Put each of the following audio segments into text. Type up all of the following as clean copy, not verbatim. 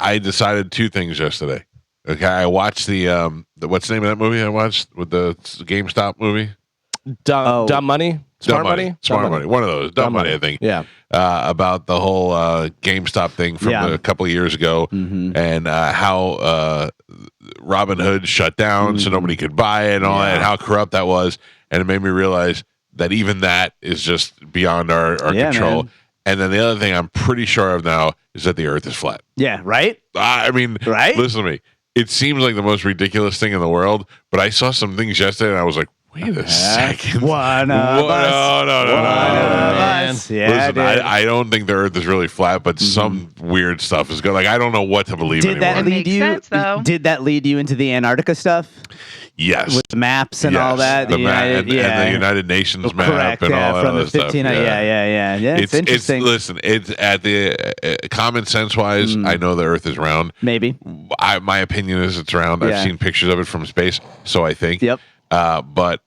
I decided two things yesterday. Okay, I watched the what's the name of that movie I watched with the GameStop movie? Dumb Money? Smart Money? Smart Money. One of those. Dumb Money, I think. Yeah. About the whole GameStop thing from a couple of years ago, and how Robin Hood shut down so nobody could buy it and all that, and how corrupt that was. And it made me realize that even that is just beyond our control. Man. And then the other thing I'm pretty sure of now is that the Earth is flat. Yeah, right? I mean, right? Listen to me. It seems like the most ridiculous thing in the world, but I saw some things yesterday and I was like, wait a second. One of us. No. Yeah, listen, I don't think the Earth is really flat, but some weird stuff is good. Like, I don't know what to believe anymore. Did that lead you into the Antarctica stuff? Yes. With the maps and all that. The and the United Nations map and all that from other the 15, stuff. Yeah, it's interesting. Listen, it's at the common sense wise, I know the Earth is round. Maybe. My opinion is it's round. I've seen pictures of it from space, so I think. Yep. But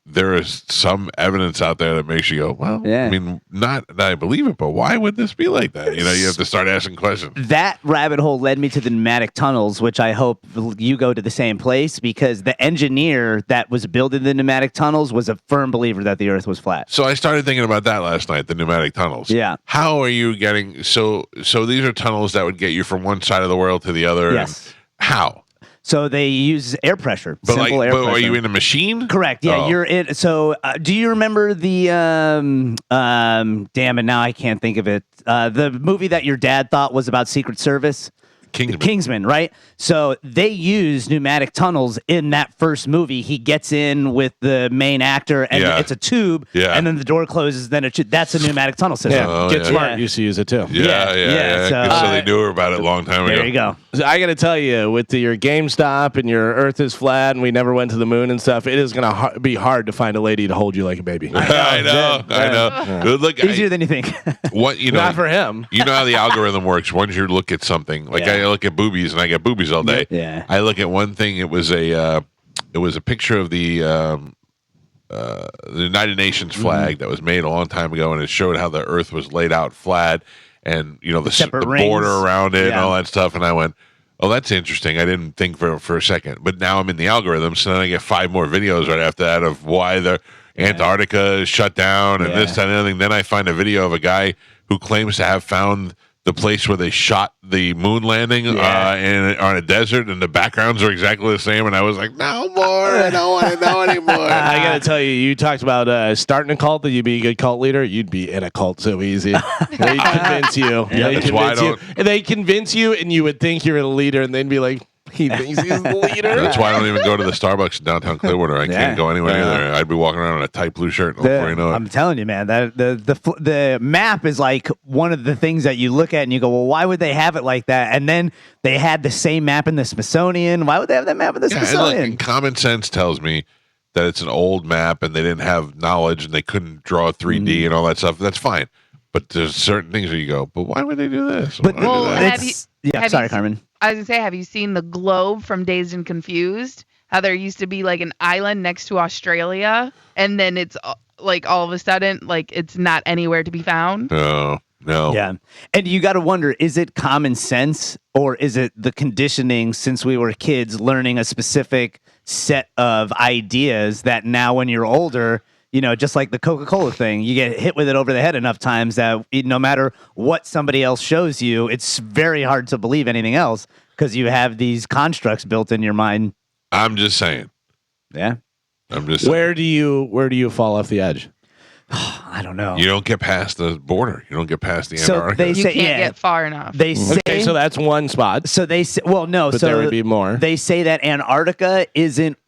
there is some evidence out there that makes you go, well, I mean, not that I believe it, but why would this be like that? You have to start asking questions. That rabbit hole led me to the pneumatic tunnels, which I hope you go to the same place, because the engineer that was building the pneumatic tunnels was a firm believer that the Earth was flat. So I started thinking about that last night, the pneumatic tunnels. Yeah. How are you getting, so these are tunnels that would get you from one side of the world to the other. Yes. How? So they use air pressure, but simple air pressure. Are you in a machine? Correct. Yeah, you're in. So do you remember the damn it? Now I can't think of it. The movie that your dad thought was about Secret Service. Kingsman, right? So they use pneumatic tunnels in that first movie. He gets in with the main actor, and it's a tube, and then the door closes. Then that's a pneumatic tunnel system. Yeah, Get Smart used to use it too. Yeah. So they knew about it a long time ago. There you go. So I got to tell you, with your GameStop and your Earth is flat, and we never went to the moon and stuff, it is going to be hard to find a lady to hold you like a baby. I know. Look, easier than you think. What not for him. You know how the algorithm works. Once you look at something, like I look at boobies, and I get boobies all day. Yeah. I look at one thing. It was a picture of the United Nations flag that was made a long time ago, and it showed how the Earth was laid out flat, and the border around it and all that stuff. And I went, oh, that's interesting. I didn't think for a second, but now I'm in the algorithm, so then I get 5 more videos right after that of why the Antarctica is shut down and this, that, and everything. Then I find a video of a guy who claims to have found the place where they shot the moon landing on a desert, and the backgrounds are exactly the same. And I was like, no more. I don't want to know anymore. I got to tell you, you talked about starting a cult, that you'd be a good cult leader. You'd be in a cult so easy. They convince you. They convince you, and you would think you're a leader, and they'd be like, he thinks he's the leader. That's why I don't even go to the Starbucks in downtown Clearwater. I can't go anywhere either. I'd be walking around in a tight blue shirt before you know it. I'm telling you, man, that the map is like one of the things that you look at and you go, well, why would they have it like that? And then they had the same map in the Smithsonian. Why would they have that map in the Smithsonian? Look, common sense tells me that it's an old map and they didn't have knowledge and they couldn't draw 3D and all that stuff. That's fine. But there's certain things where you go, but why would they do this? But sorry, Carmen. I was going to say, have you seen the globe from Dazed and Confused? How there used to be like an island next to Australia, and then it's like all of a sudden, like it's not anywhere to be found? No. Yeah. And you got to wonder, is it common sense, or is it the conditioning since we were kids learning a specific set of ideas that now when you're older, just like the Coca-Cola thing, you get hit with it over the head enough times that no matter what somebody else shows you, it's very hard to believe anything else because you have these constructs built in your mind. I'm just saying. Yeah. I'm just saying. Where do you fall off the edge? I don't know. You don't get past the border. You don't get past the Antarctica. You can't get far enough. They say, okay, so that's one spot. So they say, well, no. But so there would be more. They say that Antarctica isn't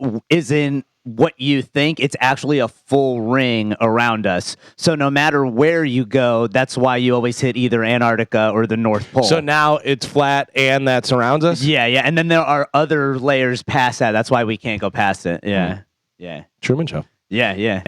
what you think. It's actually a full ring around us. So no matter where you go, that's why you always hit either Antarctica or the North Pole. So now it's flat and that surrounds us? Yeah. And then there are other layers past that. That's why we can't go past it. Yeah. Yeah. Truman Show. Yeah.